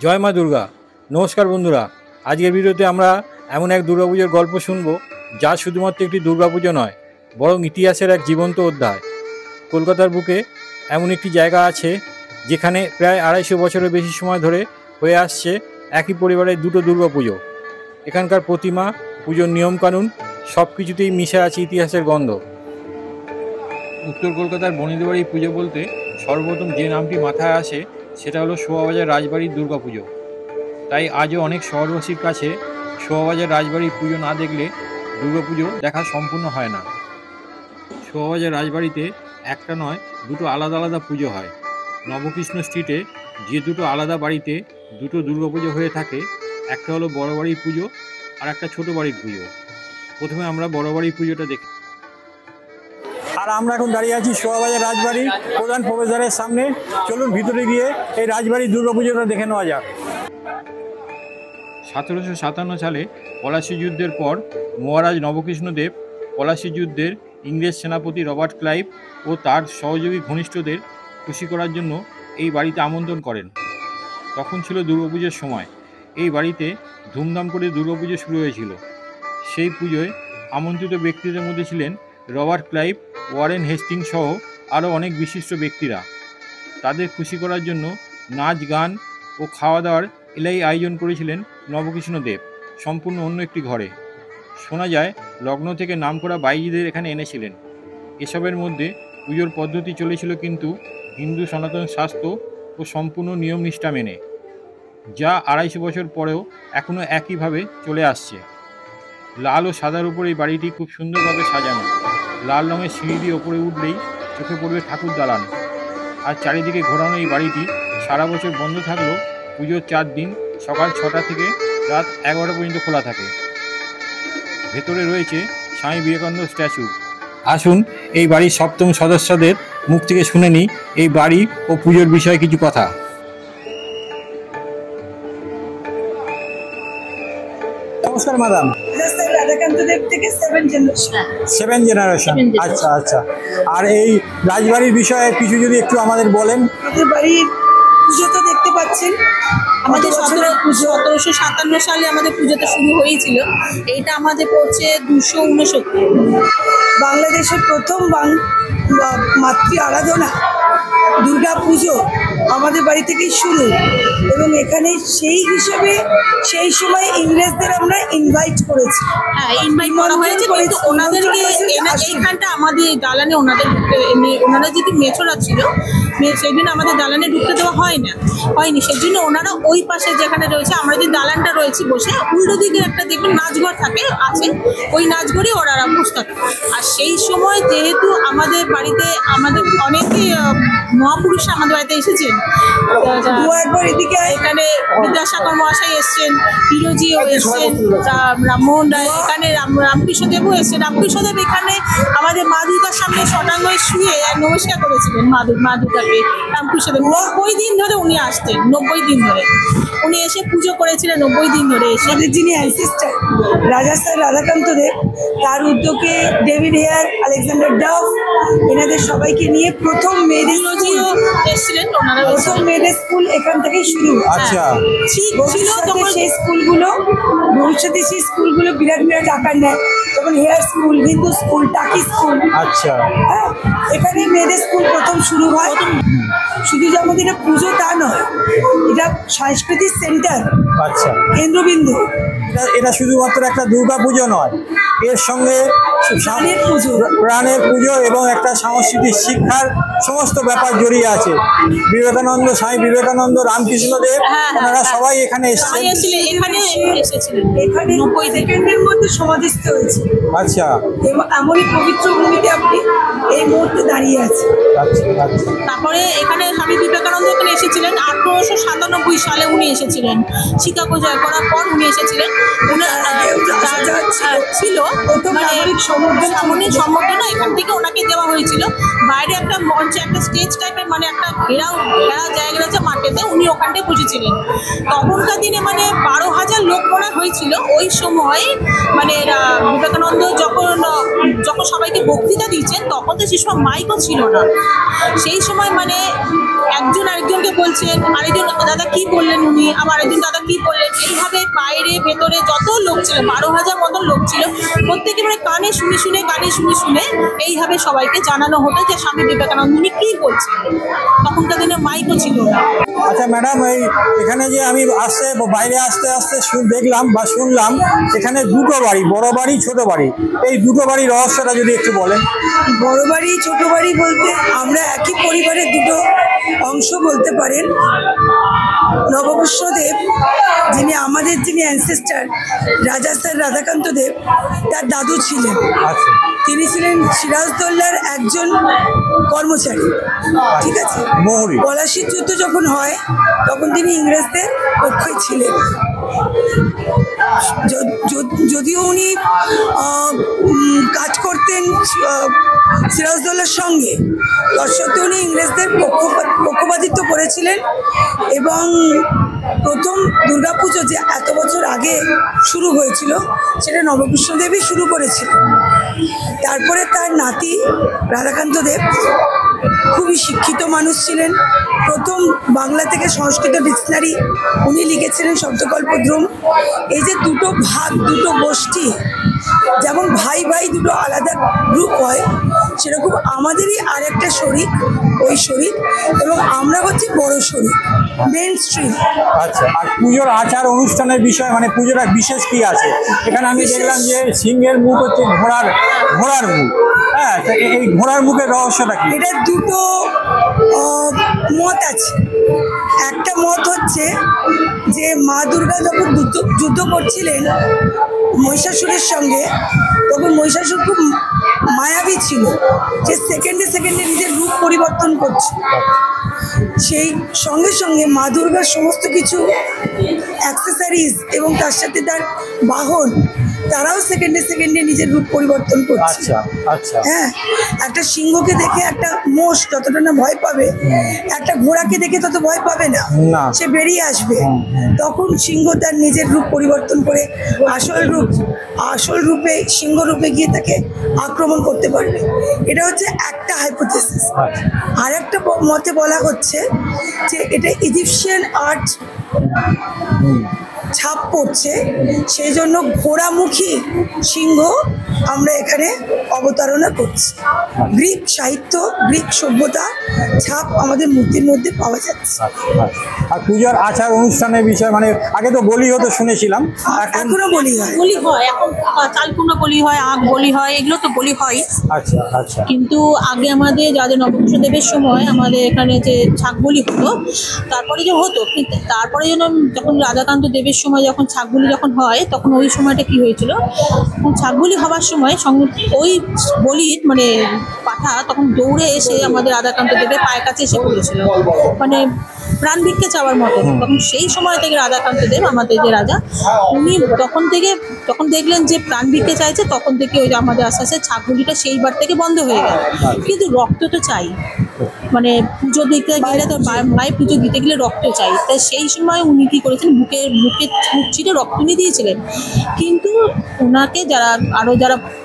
জয় মা দুর্গা। নমস্কার বন্ধুরা, আজকের ভিডিওতে আমরা এমন এক দুর্গাপুজোর গল্প শুনব যা শুধুমাত্র একটি দুর্গাপুজো নয়, বরং ইতিহাসের এক জীবন্ত অধ্যায়। কলকাতার বুকে এমন একটি জায়গা আছে যেখানে প্রায় 250 বছরের বেশি সময় ধরে হয়ে আসছে একই পরিবারের দুটো দুর্গাপুজো। এখানকার প্রতিমা, পুজোর নিয়মকানুন সব কিছুতেই মিশে আছে ইতিহাসের গন্ধ। উত্তর কলকাতার বনিদের বাড়ি পুজো বলতে সর্বপ্রথম যে নামটি মাথায় আসে সেটা হলো শোভাবাজার রাজবাড়ির দুর্গাপুজো। তাই আজও অনেক শহরবাসীর কাছে শোভাবাজার রাজবাড়ির পুজো না দেখলে দুর্গাপুজো দেখা সম্পূর্ণ হয় না। শোভাবাজার রাজবাড়িতে একটা নয়, দুটো আলাদা আলাদা পুজো হয়। নবকৃষ্ণ স্ট্রিটে যে দুটো আলাদা বাড়িতে দুটো দুর্গাপুজো হয়ে থাকে, একটা হলো বড় বাড়ির পুজো আর একটা ছোট বাড়ির পুজো। প্রথমে আমরা বড় বাড়ির পুজোটা দেখি। আর আমরা এখন দাঁড়িয়ে আছি শোভাবাজার রাজবাড়ির প্রধান প্রবেশদ্বারের সামনে। চলুন ভিতরে গিয়ে এই রাজবাড়ির দুর্গাপুজোটা দেখে নেওয়া যাক। 1757 সালে পলাশী যুদ্ধের পর মহারাজ নবকৃষ্ণদেব পলাশী যুদ্ধের ইংরেজ সেনাপতি রবার্ট ক্লাইভ ও তার সহযোগী ঘনিষ্ঠদের খুশি করার জন্য এই বাড়িতে আমন্ত্রণ করেন। তখন ছিল দুর্গাপুজোর সময়। এই বাড়িতে ধুমধাম করে দুর্গাপুজো শুরু হয়েছিল। সেই পুজোয় আমন্ত্রিত ব্যক্তিদের মধ্যে ছিলেন রবার্ট ক্লাইভ, ওয়ারেন হেস্টিংস সহ আরও অনেক বিশিষ্ট ব্যক্তিরা। তাদের খুশি করার জন্য নাচ, গান ও খাওয়া দাওয়ার এলাই আয়োজন করেছিলেন নবকৃষ্ণদেব সম্পূর্ণ অন্য একটি ঘরে। শোনা যায় লগ্ন থেকে নামকরা বাইজিদের এখানে এনেছিলেন। এসবের মধ্যে পুজোর পদ্ধতি চলেছিল কিন্তু হিন্দু সনাতন শাস্ত্র ও সম্পূর্ণ নিয়ম নিষ্ঠা মেনে, যা 250 বছর পরেও এখনও একইভাবে চলে আসছে। লাল ও সাদার উপর এই বাড়িটি খুব সুন্দরভাবে সাজানো। লাল রঙের সিঁড়ি দিয়ে ওপরে উঠলেই চোখে পড়বে ঠাকুর দালান। আর চারিদিকে ঘোরানো এই বাড়িটি সারা বছর বন্ধ থাকলেও পুজোর 4 দিন সকাল 6টা থেকে রাত 11টা পর্যন্ত খোলা থাকে। ভেতরে রয়েছে স্বামী বিবেকানন্দ স্ট্যাচু। আসুন এই বাড়ির 7ম সদস্যদের মুখ থেকে শুনে নিই এই বাড়ি ও পুজোর বিষয়ে কিছু কথা। নমস্কার ম্যাডাম। রাধাকান্তদেব থেকে 7 জেনারেশন। আচ্ছা আচ্ছা। আর এই রাজবাড়ির বিষয়ে কিছু যদি একটু আমাদের বলেন। আমাদের বাড়ির পুজো তো দেখতে পাচ্ছেন, আমাদের 1757 সালে আমাদের পুজোটা শুরু হয়েছিল। এইটা আমাদের পড়ছে 269। বাংলাদেশের প্রথম মাতৃ আরাধনা দুর্গা পুজো আমাদের বাড়ি থেকেই শুরু, এবং এখানে সেই হিসেবে সেই সময় ইংরেজদের আমরা ইনভাইট করেছি। হ্যাঁ, ইনভাইট করা হয়েছে, কিন্তু ওনাদেরকে এইখানটা আমাদের দালানে ওনারা যদি মেছোরা ছিল, সেদিন আমাদের দালানে ঢুকতে দেওয়া হয়নি। সেজন্য ওনারা ওই পাশে যেখানে রয়েছে, আমরা যে দালানটা রয়েছি বসে, উল্টো দিকে একটা দেখবেন নাচঘর আছে, ওই নাচঘরে ওরা বসে থাকে। আর সেই সময় যেহেতু আমাদের বাড়িতে অনেকে মহাপুরুষ আমাদের বাড়িতে এসেছেন, এদিকে এখানে বিদ্যাসাগর মহাশয় এসছেন, হিরোজিও এসছেন, রামমোহন রায়, এখানে রামকৃষ্ণদেবও এসছেন। রামকৃষ্ণদেব এখানে আমাদের মা দুর্গার সামনে শটাঙ্গয় শুয়ে নমস্কার করেছিলেন মা দুর্গাকে। রামকৃষ্ণদেব 90 দিন ধরে উনি আসতেন, 90 দিন ধরে উনি এসে পুজো করেছিলেন। 90 দিন ধরে এসে যিনি অ্যানসেস্টার রাধাকান্তদেব, তার উদ্যোগে ডেভিড হেয়ার, আলেকজান্ডার ডাফ, এনাদের সবাইকে নিয়ে প্রথম মেয়েদের এসেছিলেন। ওনারা প্রথম মেয়েদের স্কুল এখান থেকেই শুরু। আচ্ছা। সেই স্কুলগুলো বিরাট আকার নেয়, যেমন হেয়ার স্কুল, হিন্দু স্কুল, টাকি স্কুল। আচ্ছা। হ্যাঁ, এখানে মেয়েদের স্কুল প্রথম শুরু হয়। শুধু যে আমাদের এটা পুজো তা নয়, এটা সাংস্কৃতিক সেন্টার। আচ্ছা, কেন্দ্রবিন্দু। এটা শুধুমাত্র একটা দুর্গা পুজো নয়, এর সঙ্গে প্রাণের পুজো এবং একটা সাংস্কৃতিক শিক্ষার সমস্ত ব্যাপার জড়িয়ে আছে। বিবেকানন্দ, স্বামী বিবেকানন্দ, রামকৃষ্ণদেব, ওনারা সবাই এখানে এসেছিলেন। এখানে 90 সেকেন্ডের মধ্যে সমাধিস্থ হয়েছে। আচ্ছা। এবং এমনই পবিত্র ভূমিতে আপনি এই মুহূর্তে দাঁড়িয়ে আছেন। তারপরে এখানে স্বামী বিবেকানন্দ এখানে এসেছিলেন 1897 সালে। উনি এসেছিলেন শিকাগো জয় করার পর উনি এসেছিলেন। ছিল সামরিক সম্বর্ধনা এখান থেকে ওনাকে দেওয়া হয়েছিল। বাইরে একটা মঞ্চে একটা স্টেজ টাইপের মানে একটা ঘেরা জায়গা রয়েছে মাঠেতে, উনি ওখানটায় বসেছিলেন। তখনকার দিনে মানে 12,000 লোক মনে হয়েছিল ওই সময়। মানে বিবেকানন্দ যখন যখন সবাইকে বক্তৃতা দিচ্ছেন তখন তো সে সময় মাইকও ছিল না। সেই সময় মানে একজন আরেকজনকে বলছেন, আরেকজন দাদা কি বললেন উনি, আবার আরেকজন দাদা কি বললেন, এইভাবে বাইরে ভেতরে যত লোক ছিল 12,000 মতো লোক ছিল, প্রত্যেকে মানে কানে শুনে শুনে এইভাবে সবাইকে জানানো হতো যে স্বামী বিবেকানন্দ উনি কি বলছেন। তখনকার দিনে মাইকও ছিল না। আচ্ছা ম্যাডাম, এখানে যে আমি বাইরে আসতে দেখলাম বা শুনলাম এখানে দুটো বাড়ি, বড় বাড়ি ছোট বাড়ি, এই দুটো বাড়ির রহস্যটা যদি একটু বলেন। বড় বাড়ি ছোট বাড়ি বলতে আমরা একই পরিবারের দুটো অংশ বলতে পারেন। নবকৃষ্ণদেব যিনি অ্যানসেস্টার রাজা স্যার রাধাকান্ত দেব, তার দাদু ছিলেন। আচ্ছা। তিনি ছিলেন সিরাজদৌল্লার একজন কর্মচারী, ঠিক আছে। মোহরি। পলাশির যুদ্ধ যখন হয় তখন তিনি ইংরেজদের পক্ষে ছিলেন। যদিও উনি কাজ করতেন সিরাজদৌল্লার সঙ্গে, তৎসত্ত্বেও উনি ইংরেজদের পক্ষপাতিত্ব করেছিলেন। এবং প্রথম দুর্গাপুজো যে এত বছর আগে শুরু হয়েছিল সেটা নবকৃষ্ণদেবই শুরু করেছিলেন। তারপরে তার নাতি রাধাকান্ত দেব খুবই শিক্ষিত মানুষ ছিলেন। প্রথম বাংলা থেকে সংস্কৃত ডিকশনারি উনি লিখেছিলেন, শব্দকল্পদ্রুম। এই যে দুটো ভাগ, দুটো গোষ্ঠী, যেমন ভাই ভাই দুটো আলাদা গ্রুপ হয়, সেরকম আমাদেরই আরেকটা শরিক, ওই শরিক, এবং আমরা হচ্ছে বড় শরিক, মেন স্ট্রিম। আচ্ছা, আর পুজোর আচার অনুষ্ঠানের বিষয় মানে পুজোটা বিশেষ কি আছে? এখানে আমি দেখলাম যে সিংহের মুখ হচ্ছে ঘোড়ার মুখ। হ্যাঁ, এই ঘোড়ার মুখের রহস্যটা কি? এটা দুটো মত আছে। একটা মত হচ্ছে যে মা দুর্গা যখন যুদ্ধ করছিলেন মহিষাসুরের সঙ্গে, তখন মহিষাসুর খুব মায়াবী ছিল, যে সেকেন্ডে নিজের রূপ পরিবর্তন করছে। সেই সঙ্গে সঙ্গে মা দুর্গার সমস্ত কিছু অ্যাক্সেসরিজ এবং তার সাথে তার বাহন, তারাও সেকেন্ডে নিজের রূপ পরিবর্তন করছে। আচ্ছা আচ্ছা। হ্যাঁ, একটা সিংহকে দেখে একটা মোষ যতটা না ভয় পাবে, একটা ঘোড়াকে দেখে তত ভয় পাবে না, সে বেরিয়ে আসবে। তখন সিংহ তার নিজের রূপ পরিবর্তন করে আসল রূপে সিংহ রূপে গিয়ে তাকে আক্রমণ করতে পারবে। এটা হচ্ছে একটা হাইপোথেসিস। আর একটা মতে বলা হচ্ছে যে এটা ইজিপশিয়ান আর্ট ছাপ পড়ছে, সেই জন্য ঘোড়ামুখী সিংহ আমরা এখানে অবতারণা করছি। গ্রিক সাহিত্য, গ্রিক সভ্যতা ছাপ আমাদের মূর্তির মধ্যে পাওয়া যাচ্ছে। আর পূজার আচার অনুষ্ঠানের বিষয় মানে আগে তো বলি হতো শুনেছিলাম, এখনো বলি হয়। এখন চাল কুমড়ো বলি হয়, আখ বলি হয়, এগুলো তো বলি হয়। আচ্ছা আচ্ছা। কিন্তু আগে আমাদের রাজা নবকৃষ্ণদেবের সময় আমাদের এখানে যে ছাগ বলি হতো, তারপরে যে হতো, তারপরে যখন রাধাকান্ত দেবের সময় যখন ছাগবলি যখন হয়, তখন ওই সময়টা কি হয়েছিল, ছাগবলি হওয়ার সময় ওই বলির মানে পাঠা তখন দৌড়ে এসে আমাদের রাধাকান্ত দেবের পায়ের কাছে এসে পড়েছিল, মানে প্রাণ ভিক্ষে চাওয়ার মতো। তখন সেই সময় থেকে রাধাকান্ত দেব আমাদের যে রাজা, উনি তখন দেখলেন যে প্রাণ ভিক্ষে চাইছে, তখন থেকে ওই আমাদের আস্তে আস্তে ছাগবলিটা সেইবার থেকে বন্ধ হয়ে গেল। কিন্তু রক্ত তো চাই, মানে পুজো দিতে গেলে তো মায়ের পুজো দিতে গেলে রক্ত চাই। তাই সেই সময় উনি কী করেছেন, বুকে মুখ ছিঁড়ে রক্ত নিয়ে দিয়েছিলেন। কিন্তু ওনাকে যারা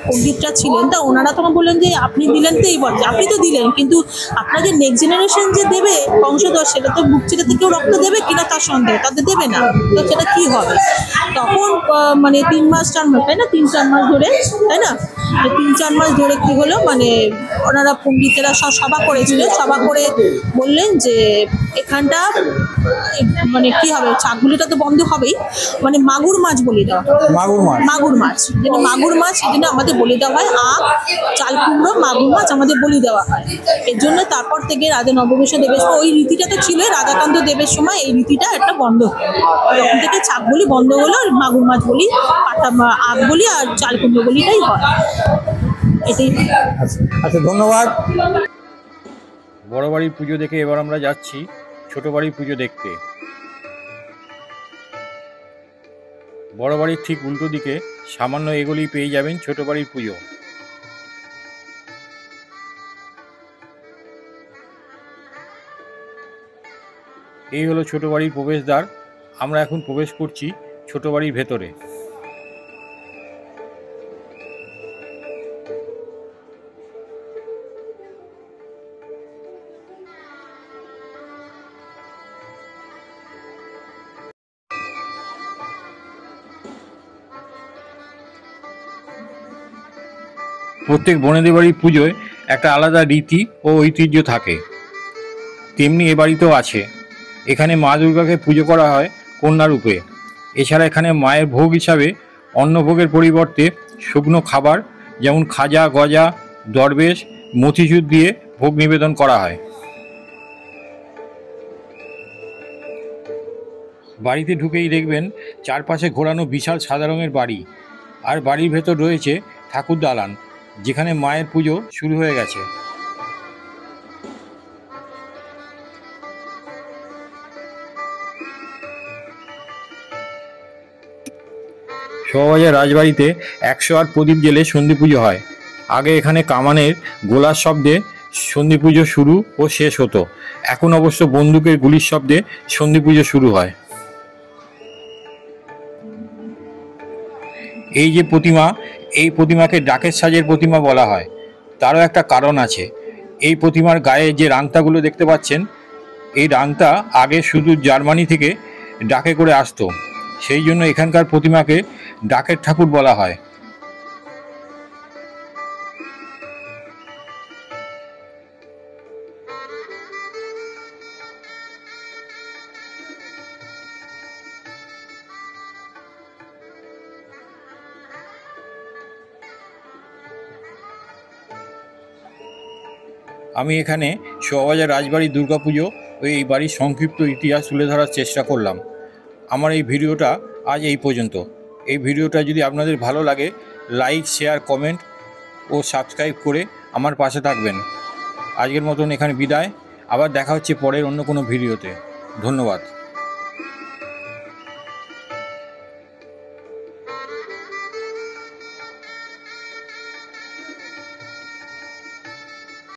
পণ্ডিতরা ছিলেন, তা ওনারা তখন বললেন যে আপনি দিলেন তো এই বলছে, আপনি তো দিলেন, কিন্তু আপনাদের নেক্সট জেনারেশন যে দেবে বংশধর, সেটা তো বুক ছিঁড়ে কেউ রক্ত দেবে কিনা তার সন্দেহ, তাদের দেবে না, তো সেটা কী হবে? তখন মানে 3 মাস 4 মাস, তাই না, 3-4 মাস ধরে, তাই না, 3-4 মাস ধরে কি হলো, মানে ওনারা পণ্ডিতেরা সভা করেছিল, সভা করে বললেন যে এখানটা মানে কি হবে, ছাগবলিটা তো বন্ধ হবেই, মানে মাগুর মাছ বলি দেওয়া, মাগুর মাছ যেন মাগুর মাছ, এই জন্য আমাদের বলি দেওয়া হয়। আখ, চাল কুমড়ো, মাগুর মাছ আমাদের বলি দেওয়া হয়। এর জন্য তারপর থেকে রাজা নবকৃষ্ণ দেবের সময় ওই রীতিটা তো ছিল, রাধাকান্ত দেবের সময় এই রীতিটা একটা বন্ধ হয়। তখন থেকে ছাগবলি বন্ধ হলো, মাগুর মাছ বলি, আখ বলি আর চাল কুমড়ো বলিটাই হয়। এটাই। আচ্ছা, ধন্যবাদ। বড় বাড়ির পুজো দেখে এবার আমরা যাচ্ছি ছোট বাড়ির পুজো দেখতে। বড় বাড়ির ঠিক উল্টো দিকে সামান্য এগোলেই পেয়ে যাবেন ছোট বাড়ির পুজো। এই হলো ছোট বাড়ির প্রবেশদ্বার। আমরা এখন প্রবেশ করছি ছোট বাড়ির ভেতরে। প্রত্যেক বনেদি বাড়ির পুজোয় একটা আলাদা রীতি ও ঐতিহ্য থাকে, তেমনি এ বাড়িতেও আছে। এখানে মা দুর্গাকে পুজো করা হয় কন্যা রূপে। এছাড়া এখানে মায়ের ভোগ হিসাবে অন্নভোগের পরিবর্তে শুকনো খাবার যেমন খাজা, গজা, দরবেশ, মতিচুর দিয়ে ভোগ নিবেদন করা হয়। বাড়িতে ঢুকেই দেখবেন চারপাশে ঘোরানো বিশাল সাদা রঙের বাড়ি, আর বাড়ির ভেতর রয়েছে ঠাকুর দালান, যেখানে মায়ের পুজো শুরু হয়ে গেছে। শোভাবাজার রাজবাড়িতে 108 প্রদীপ জেলে সন্ধি পুজো হয়। আগে এখানে কামানের গোলার শব্দে সন্ধি পুজো শুরু ও শেষ হতো। এখন অবশ্য বন্দুকের গুলির শব্দে সন্ধি পুজো শুরু হয়। এই যে প্রতিমা, এই প্রতিমাকে ডাকের সাজের প্রতিমা বলা হয়। তারও একটা কারণ আছে। এই প্রতিমার গায়ে যে রাংতাগুলো দেখতে পাচ্ছেন, এই রাংতা আগে শুধু জার্মানি থেকে ডাকে করে আসতো, সেই জন্য এখানকার প্রতিমাকে ডাকের ঠাকুর বলা হয়। আমি এখানে শোভাবাজার রাজবাড়ির দুর্গাপুজো ও এই বাড়ির সংক্ষিপ্ত ইতিহাস তুলে ধরার চেষ্টা করলাম। আমার এই ভিডিওটা আজ এই পর্যন্ত। এই ভিডিওটা যদি আপনাদের ভালো লাগে, লাইক, শেয়ার, কমেন্ট ও সাবস্ক্রাইব করে আমার পাশে থাকবেন। আজকের মতন এখানে বিদায়। আবার দেখা হচ্ছে পরের অন্য কোনো ভিডিওতে। ধন্যবাদ।